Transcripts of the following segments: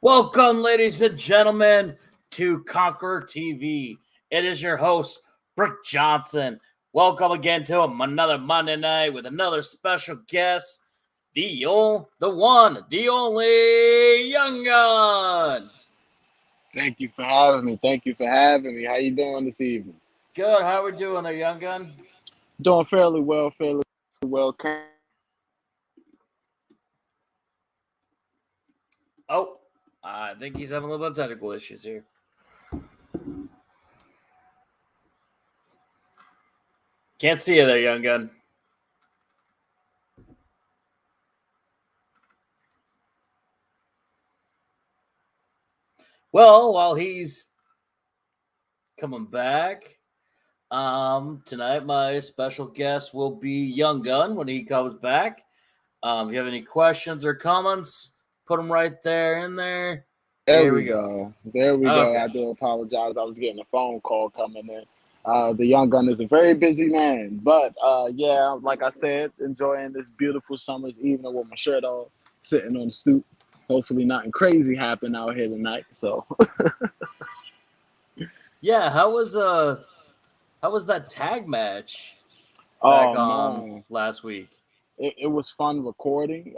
Welcome, ladies and gentlemen, to Conqueror TV. It is your host, Brick Johnson. Welcome again to another Monday night with another special guest, the one, the only Young Gun. Thank you for having me. How you doing this evening? Good. How we doing there, Young Gun? Doing fairly well, fairly well. Oh, I think he's having a little bit of technical issues here. Can't see you there, Young Gun. Well, while he's coming back, tonight my special guest will be Young Gun when he comes back. If you have any questions or comments, put them right there in there. There Here we we go. go. There we go. Okay. I do apologize. I was getting a phone call coming in. The young gun is a very busy man, but yeah, like I said, enjoying this beautiful summer's evening with my shirt off, sitting on the stoop. Hopefully, nothing crazy happened out here tonight. So, Yeah, how was that tag match back oh on man, last week? it was fun recording,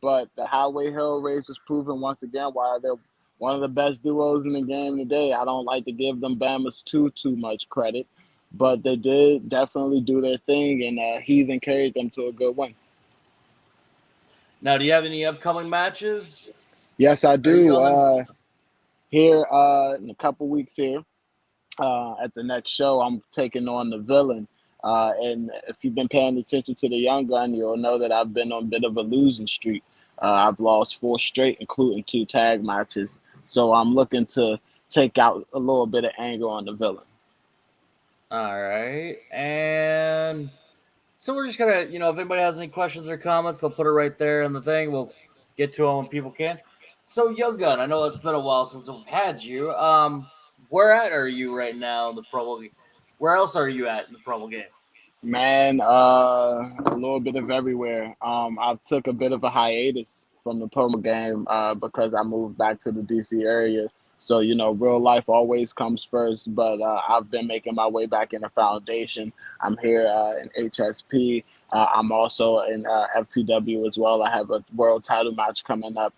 but the Highway Hill Race has proven once again why they're one of the best duos in the game today. I don't like to give them Bama's too much credit, but they did definitely do their thing, and Heathen carried them to a good win. Now, do you have any upcoming matches? Yes, I Are you do. on them? Here in a couple weeks here, at the next show, I'm taking on the villain. And if you've been paying attention to the young gun, you'll know that I've been on a bit of a losing streak. I've lost four straight, including two tag matches. So I'm looking to take out a little bit of anger on the villain. All right, and so we're just gonna, if anybody has any questions or comments, they'll put it right there in the thing. We'll get to them when people can. So, Young Gun, I know it's been a while since we've had you. Where at are you right now in the promo game? Where else are you at in the promo game? Man, a little bit of everywhere. I've took a bit of a hiatus from the promo game because I moved back to the DC area. So real life always comes first. But I've been making my way back in the foundation. I'm here in HSP. I'm also in FTW as well. I have a world title match coming up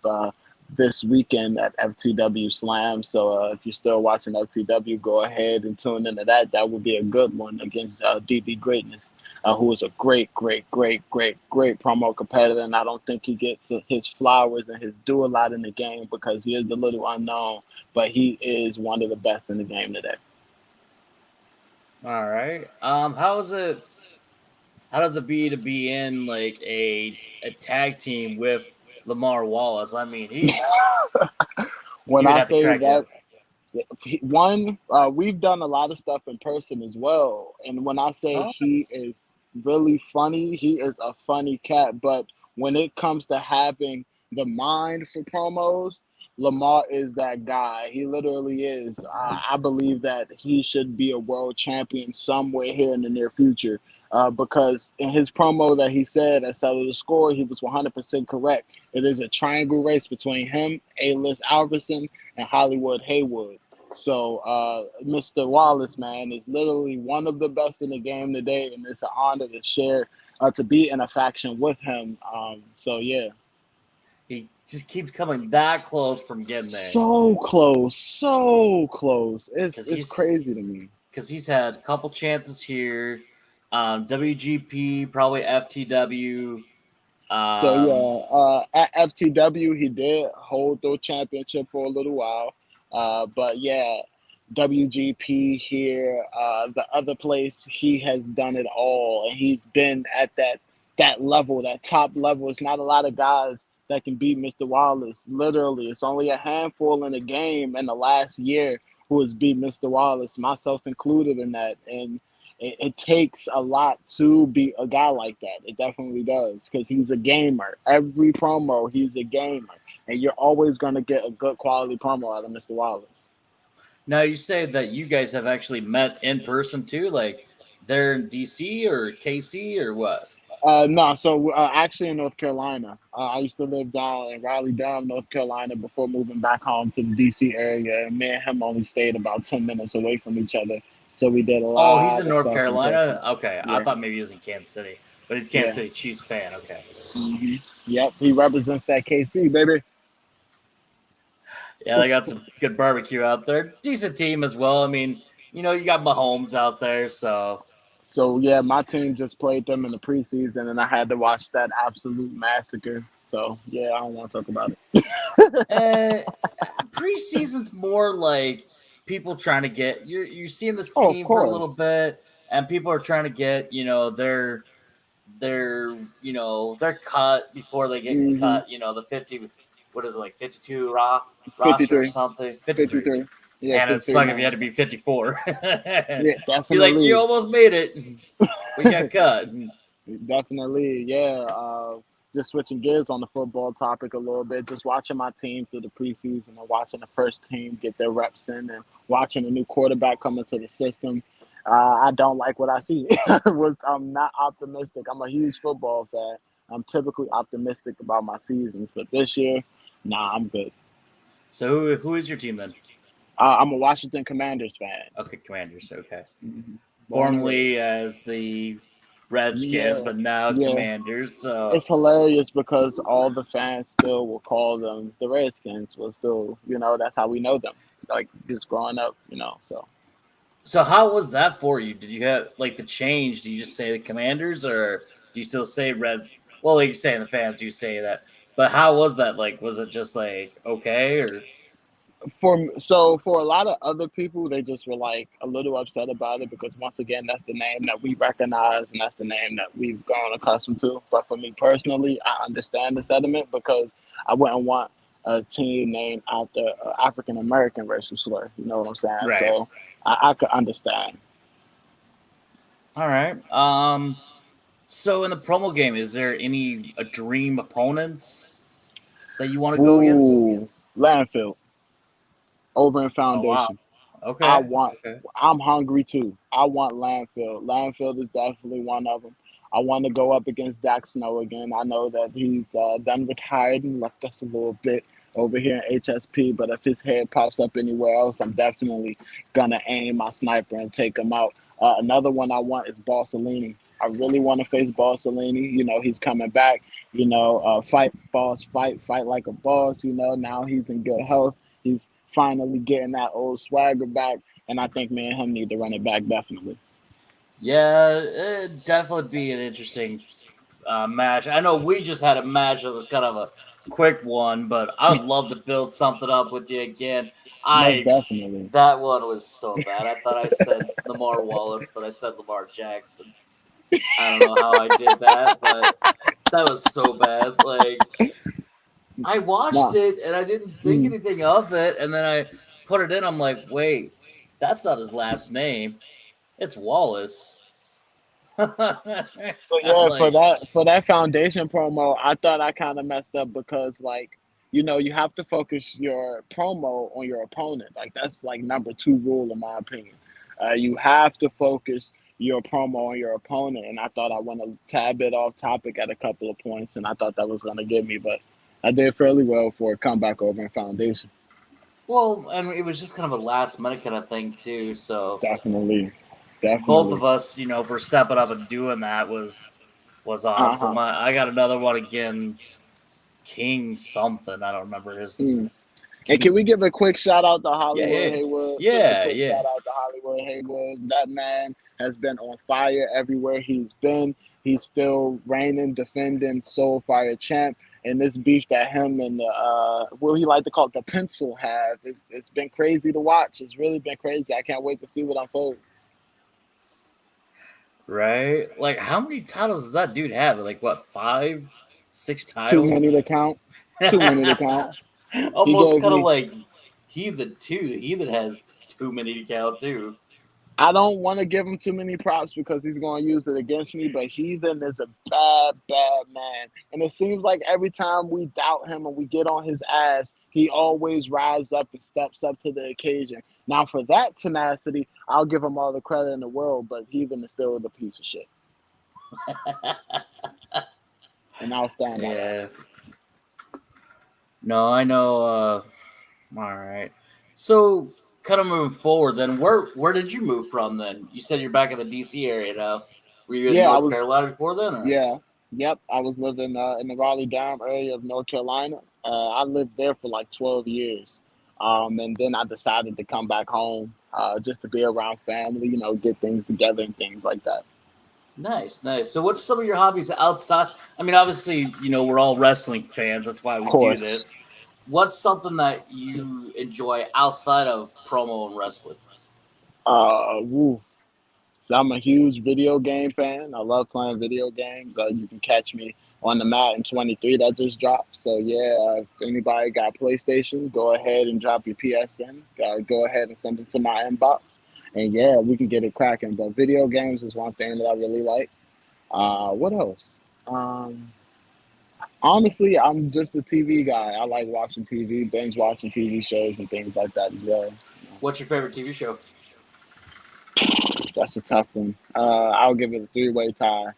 this weekend at FTW Slam. So if you're still watching FTW, go ahead and tune into that. That will be a good one against DB Greatness, who is a great promo competitor. And I don't think he gets his flowers and his due a lot in the game because he is a little unknown, but he is one of the best in the game today. All right. How is it? How does it be to be in like a tag team with Lamar Wallace? I mean, When you would I have to say crack you that, up. one, we've done a lot of stuff in person as well. And when I say Oh, he is really funny, he is a funny cat. But when it comes to having the mind for promos, Lamar is that guy. He literally is. I believe that he should be a world champion somewhere here in the near future. Because in his promo that he said at Settle the Score, he was 100% correct. It is a triangle race between him, A-List Alverson, and Hollywood Haywood. So Mr. Wallace, man, is literally one of the best in the game today, and it's an honor to share, to be in a faction with him. So yeah, he just keeps coming that close from getting there so close, so close. It's because it's he's crazy to me. he's had a couple chances here. WGP, probably FTW. So Um, yeah, at FTW he did hold the championship for a little while, but yeah, WGP here, the other place he has done it all, and he's been at that level, that top level. It's not a lot of guys that can beat Mr. Wallace. Literally, it's only a handful in the game in the last year who has beat Mr. Wallace, myself included in that, and it takes a lot to be a guy like that. It definitely does because he's a gamer. Every promo, he's a gamer, and you're always going to get a good quality promo out of Mr. Wallace. Now you say that you guys have actually met in person too, like they're in DC or KC or what? No, so actually in North Carolina. I used to live down in Raleigh, Durham, North Carolina before moving back home to the DC area. And me and him only stayed about 10 minutes away from each other. So we did a Oh, he's lot in of North stuff in Carolina. person. Okay, I Yeah, thought maybe he was in Kansas City, but he's Kansas yeah. City Chiefs fan. Okay, Yep, he represents that KC, baby. yeah, they got some good barbecue out there. Decent team as well. I mean, you got Mahomes out there, so So yeah, my team just played them in the preseason, and I had to watch that absolute massacre. So yeah, I don't want to talk about it. uh, preseason's more like people trying to get you're seeing this Oh, of team for a little course. bit, and people are trying to get their cut before they get hmm cut. The 50, what is it, like 52 roster or 53, something, 53. 53. Yeah, Man, it 53 suck if you had man. to be 54. Yeah, Be like, you definitely. almost made it, but you got cut. Definitely, yeah. Just switching gears on the football topic a little bit, just watching my team through the preseason and watching the first team get their reps in and watching a new quarterback come into the system. I don't like what I see. I'm not optimistic. I'm a huge football fan. I'm typically optimistic about my seasons, but this year, nah, I'm good. So who is your team then? I'm a Washington Commanders fan. Okay, Commanders. Okay, Born and raised. formerly as the Redskins, Yeah, but now yeah. Commanders. So It's hilarious because all the fans still will call them the Redskins. Will still, that's how we know them. Like just growing up, So So how was that for you? Did you have like the change? Do you just say the Commanders, or do you still say Red? Well, like you say in the fans, you say that. But how was that? Like, was it just like okay, or for a lot of other people, they just were like a little upset about it because once again, that's the name that we recognize and that's the name that we've grown accustomed to. But for me personally, I understand the sentiment because I wouldn't want a team named after an African American racial slur. You know what I'm saying? right? So I could understand. All right. So in the promo game, is there any dream opponents that you want to go against? Ooh, landfill over in Oh wow. foundation. I Okay. want. Okay. I'm hungry too. I want landfill. Landfill is definitely one of them. I want to go up against Dak Snow again. I know that he's done retired and left us a little bit over here in HSP, but if his head pops up anywhere else, I'm definitely gonna aim my sniper and take him out. Another one I want is Barcelini. I really want to face Barcelini. He's coming back. Fight boss, fight like a boss. Now he's in good health. He's finally getting that old swagger back, and I think me and him need to run it back definitely. Yeah, it'd definitely be an interesting match. I know we just had a match that was kind of a quick one, but I would love to build something up with you again. Most I definitely. That one was so bad. I thought I said Lamar Wallace, but I said Lamar Jackson. I don't know how I did that, but that was so bad. Like I watched Nah. it and I didn't think Mm. anything of it, and then I put it in. I'm like, wait, that's not his last name. It's Wallace. So I'm yeah, for like, that foundation promo, I thought I kind of messed up because like, you have to focus your promo on your opponent. Like that's like number two rule in my opinion. You have to focus your promo on your opponent, and I thought I went a tad bit off topic at a couple of points, and I thought that was gonna get me, but I did fairly well for a comeback over in foundation. well, and it was just kind of a last minute kind of thing too. So Definitely, both definitely. of us, for stepping up and doing that was Uh awesome. huh. I got another one against King something. I don't remember his Mm. And King. can we give a quick shout out to Yeah, Hollywood yeah, Haywood? Just a yeah, quick yeah. shout out to Hollywood Haywood. That man has been on fire everywhere he's been. He's still reigning, defending Soul Fire champ. And this beef that him and the what he like to call it the pencil have, it's been crazy to watch. It's really been crazy. I can't wait to see what unfolds. Right? Like, how many titles does that dude have? Like, what, five, six Too many to titles? count. Too many to count. He Almost gave kind of me like Heathen too. Heathen has too many to count too. I don't want to give him too many props because he's going to use it against me, but Heathen is a bad, bad man. And it seems like every time we doubt him and we get on his ass, he always rises up and steps up to the occasion. Now, for that tenacity, I'll give him all the credit in the world, but Heathen is still the piece of shit. and I'll stand by that. Yeah. No, I know. All right. So, kind of moving forward, then where did you move from? Then you said you're back in the DC area now. Were you in Yeah, I North was. Carolina before then, or? Yeah, yep. I was living in the Raleigh Durham area of North Carolina. I lived there for like 12 years, and then I decided to come back home just to be around family, get things together and things like that. Nice, nice. So, what's some of your hobbies outside? I mean, obviously, we're all wrestling fans. That's why Of we do course. this. What's something that you enjoy outside of promo and wrestling? Woo. So I'm a huge video game fan. I love playing video games. You can catch me on the Madden 23 that just dropped. So yeah, if anybody got PlayStation, go ahead and drop your PSN. Go ahead and send it to my inbox, and yeah, we can get it cracking. But video games is one thing that I really like. What else? Honestly, I'm just a TV guy. I like watching TV, binge watching TV shows and things like that as well. What's your favorite TV show? That's a tough one. I'll give it a three-way tie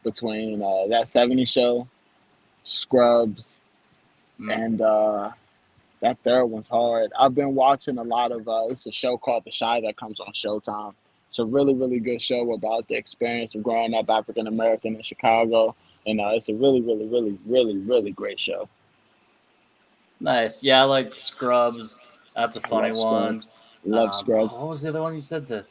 between that 70 show, Scrubs, Hmm. and that third one's hard. I've been watching a lot of it's a show called The Shy that comes on Showtime. It's a really, really good show about the experience of growing up African American in Chicago. And it's a really, really, really, really, really great show. Nice. Yeah, I like Scrubs. That's a I funny love one. Scrubs. Love Scrubs. What was the other one you said?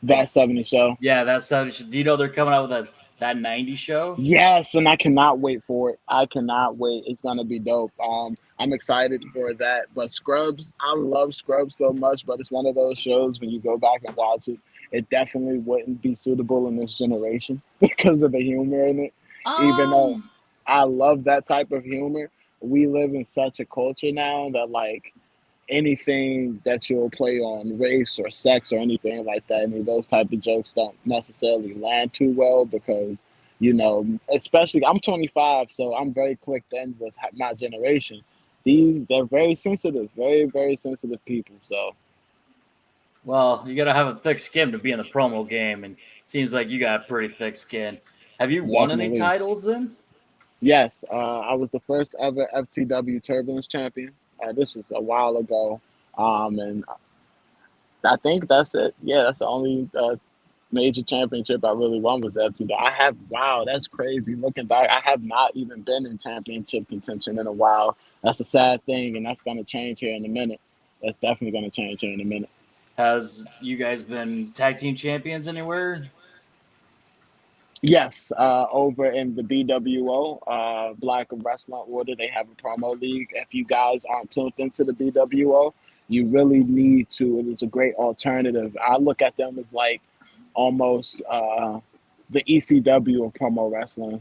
That 70 show. Yeah, that's how. Do you know they're coming out with that 90 show? Yes, and I cannot wait for it. I cannot wait. It's gonna be dope. I'm excited for that. But Scrubs, I love Scrubs so much, but it's one of those shows when you go back and watch it, it definitely wouldn't be suitable in this generation because of the humor in it. Even though Um. I love that type of humor, we live in such a culture now that like anything that you'll play on race or sex or anything like that. I mean, those type of jokes don't necessarily land too well because, especially I'm 25, so I'm very clicked in with my generation. They're very sensitive, very very sensitive people. So Well, you gotta have a thick skin to be in the promo game, and seems like you got a pretty thick skin. Have you won any definitely, titles then? yes, I was the first ever FTW Turbulence champion. This was a while ago, and I think that's it. Yeah, that's the only major championship I really won was FTW. I have wow, that's crazy. Looking back, I have not even been in championship contention in a while. That's a sad thing, and that's going to change here in a minute. That's definitely going to change here in a minute. Has you guys been tag team champions anywhere? Yes, over in the BWO, Black Wrestling Order, they have a promo league. If you guys aren't tuned into the BWO, you really need to. It's a great alternative. I look at them as like almost the ECW of promo wrestling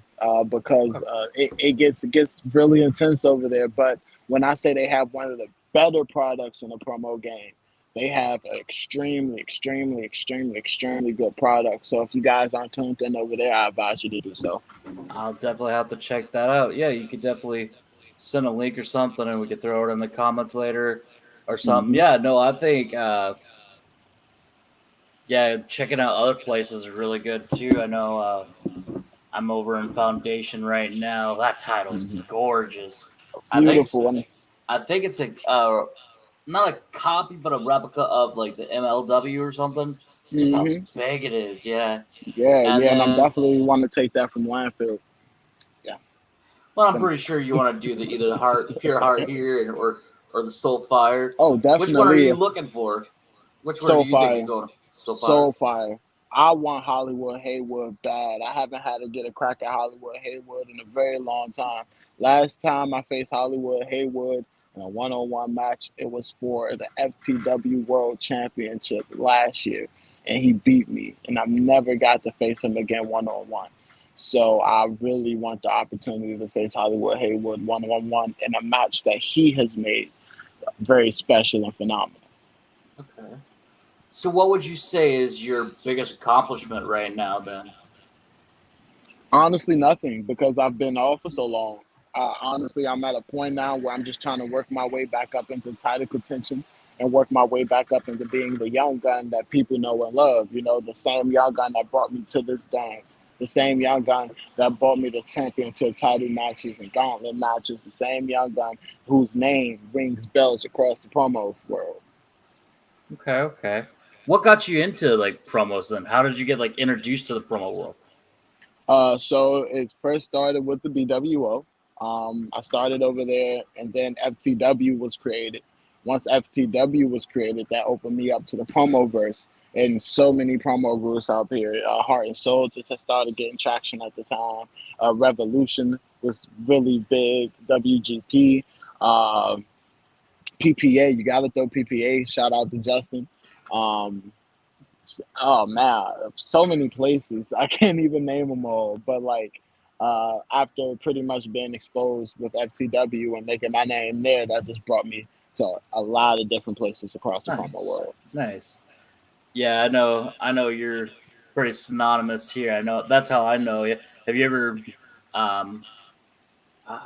because it gets really intense over there. But when I say they have one of the better products in the promo game, they have an extremely, extremely, extremely, extremely good product. So if you guys aren't tuned in over there, I advise you to do so. I'll definitely have to check that out. Yeah, you could definitely send a link or something, and we could throw it in the comments later or something. Hmm. Yeah, no, I think yeah, checking out other places is really good too. I know I'm over in Foundation right now. That title's Hmm. gorgeous. I think Beautiful. And I think it's a not a copy, but a replica of like the MLW or something. Just how hmm big it is, yeah. yeah, And yeah, and I'm then, definitely want to take that from landfill. Yeah. well, I'm From, pretty sure you want to do the either the heart, pure heart here, or the soul fire. oh, Which one are you definitely. looking for? Which one do Soul you think you're Fire. going? Soul fire. Soul Fire. I want Hollywood Haywood bad. I haven't had to get a crack at Hollywood Haywood in a very long time. Last time I faced Hollywood Haywood in a one-on-one match, it was for the FTW World Championship last year, and he beat me. And I've never got to face him again one-on-one. So I really want the opportunity to face Hollywood Haywood one-on-one in a match that he has made very special and phenomenal. Okay. So, what would you say is your biggest accomplishment right now? Then. Honestly, nothing because I've been off for so long. Honestly, I'm at a point now where I'm just trying to work my way back up into title contention and work my way back up into being the young gun that people know and love. You know, the same young gun that brought me to this dance. The same young gun that brought me the championship title matches and gauntlet matches. The same young gun whose name rings bells across the promo world. Okay, okay. What got you into like promos then? How did you get like introduced to the promo world? So it first started with the BWO. I started over there, and then FTW was created. Once FTW was created, that opened me up to the promo verse and so many promo groups out here. Heart and Soul just had started getting traction at the time. Revolution was really big. WGP, uh, PPA. You got to throw PPA. Shout out to Justin. Um, Oh man, so many places. I can't even name them all. But like, after pretty much being exposed with FTW and making my name there, that just brought me to a lot of different places across the promo Nice, world. nice. Yeah, I know. I know you're pretty synonymous here. I know that's how I know you. Have you ever, um, uh,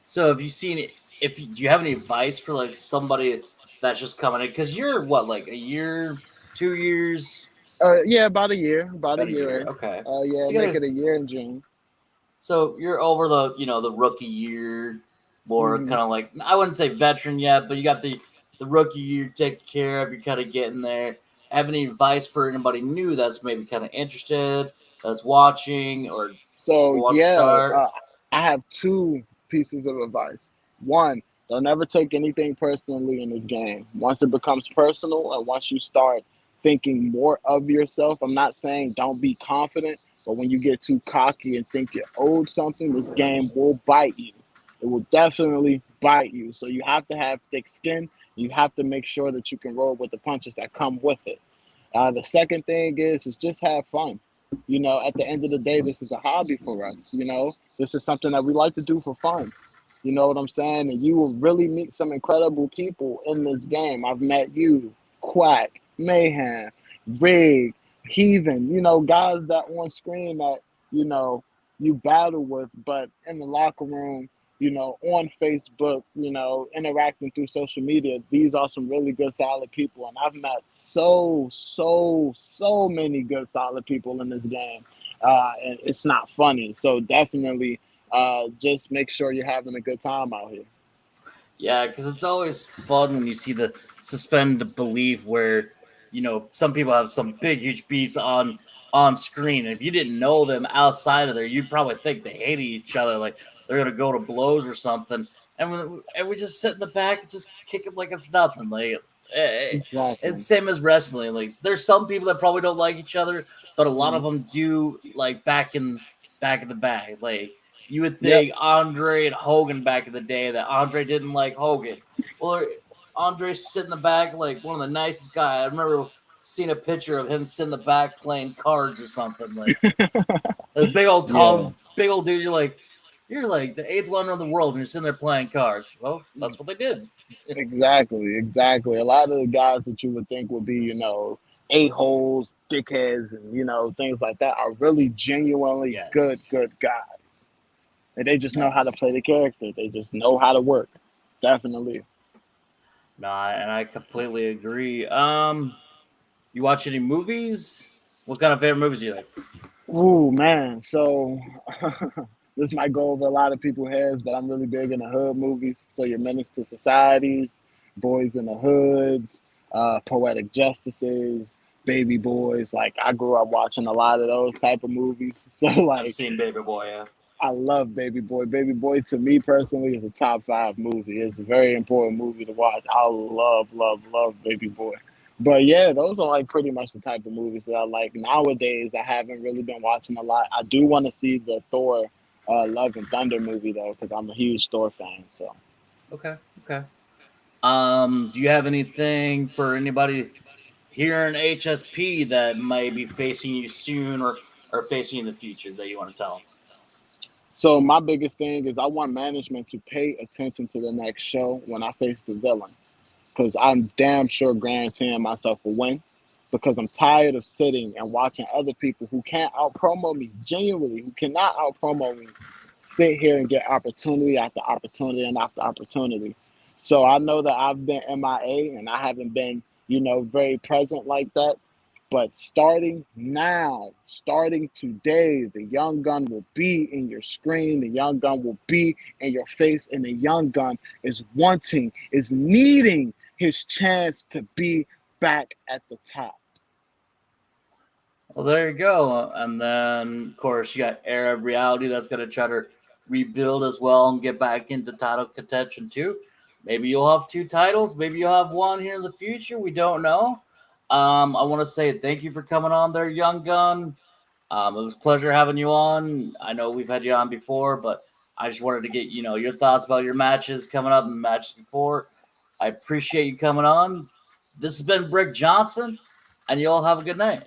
so have you seen it? If you, do you have any advice for like somebody that's just coming in? Because you're what, like a year, 2 years, Yeah, about a year, about a about a year. year. Okay, Yeah, so you make gotta. it a year in June. So you're over the, the rookie year, more Hmm. kind of like I wouldn't say veteran yet, but you got the rookie year taken care of. You're kind of getting there. Have any advice for anybody new that's maybe kind of interested, that's watching, So or wants to yeah, start? I have two pieces of advice. One, don't ever take anything personally in this game. Once it becomes personal, and once you start thinking more of yourself, I'm not saying don't be confident, but when you get too cocky and think you're owed something, this game will bite you. It will definitely bite you. So you have to have thick skin. You have to make sure that you can roll with the punches that come with it. The second thing is just have fun. At the end of the day, this is a hobby for us. This is something that we like to do for fun. You know what I'm saying? And you will really meet some incredible people in this game. I've met you, Quack, Mayhem, Rig, Heathen, guys that on screen that, you know, you battle with, but in the locker room, on Facebook, interacting through social media, these are some really good, solid people. And I've met so many good, solid people in this game. And it's not funny. So definitely just make sure you're having a good time out here. Yeah, because it's always fun when you see the suspend belief where some people have some big huge beefs on screen. And if you didn't know them outside of there, you'd probably think they hated each other, like they're gonna go to blows or something. And we just sit in the back and just kick it like it's nothing. Like it's Exactly. same as wrestling. Like there's some people that probably don't like each other, but a lot of Mhm. them do. Like back in the bag, like you would Yep. think Andre and Hogan back in the day that Andre didn't like Hogan. Well, Andre's sitting in the back like one of the nicest guys. I remember seeing a picture of him sitting in the back playing cards or something. Like a big old Yeah. tall, big old dude. You're like the eighth wonder of the world, and you're sitting there playing cards. Well, that's what they did. Exactly. Exactly. A lot of the guys that you would think would be, a-holes, dickheads, and, things like that are really genuinely good, Yes. good guys. And they just know how to Nice. play the character. They just know how to work. Definitely. No, and I completely agree. You watch any movies? What kind of favorite movies do you like? Ooh, man. So this might go over a lot of people's heads, but I'm really big into hood movies. So your Menace to Societies, Boys in the Hoods, Poetic Justices, Baby Boys. Like I grew up watching a lot of those type of movies. So I've like seen Baby Boy. Yeah. I love Baby Boy. Baby Boy to me personally is a top five movie. It's a very important movie to watch. I love Baby Boy. But yeah, those are like pretty much the type of movies that I like. Nowadays, I haven't really been watching a lot. I do want to see the Thor Love and Thunder movie though, because I'm a huge Thor fan. So Okay. Okay. Do you have anything for anybody here in HSP that may be facing you soon or facing you in the future that you want to tell so my biggest thing is I want management to pay attention to the next show when I face the villain. Because I'm damn sure guaranteeing myself a win. Because I'm tired of sitting and watching other people who can't out promo me, genuinely, who cannot out promo me, sit here and get opportunity after opportunity and after opportunity. So I know that I've been MIA and I haven't been, very present like that. But starting now, starting today, the Young Gun will be in your screen. The Young Gun will be in your face. And the Young Gun is wanting, is needing his chance to be back at the top. Well, there you go. And then, of course, you got Arab Reality that's going to try to rebuild as well and get back into title contention too. Maybe you'll have two titles. Maybe you'll have one here in the future. We don't know. I want to say thank you for coming on there, Young Gun. It was a pleasure having you on. I know we've had you on before, but I just wanted to get your thoughts about your matches coming up and matches before. I appreciate you coming on. This has been Brick Johnson, and you all have a good night.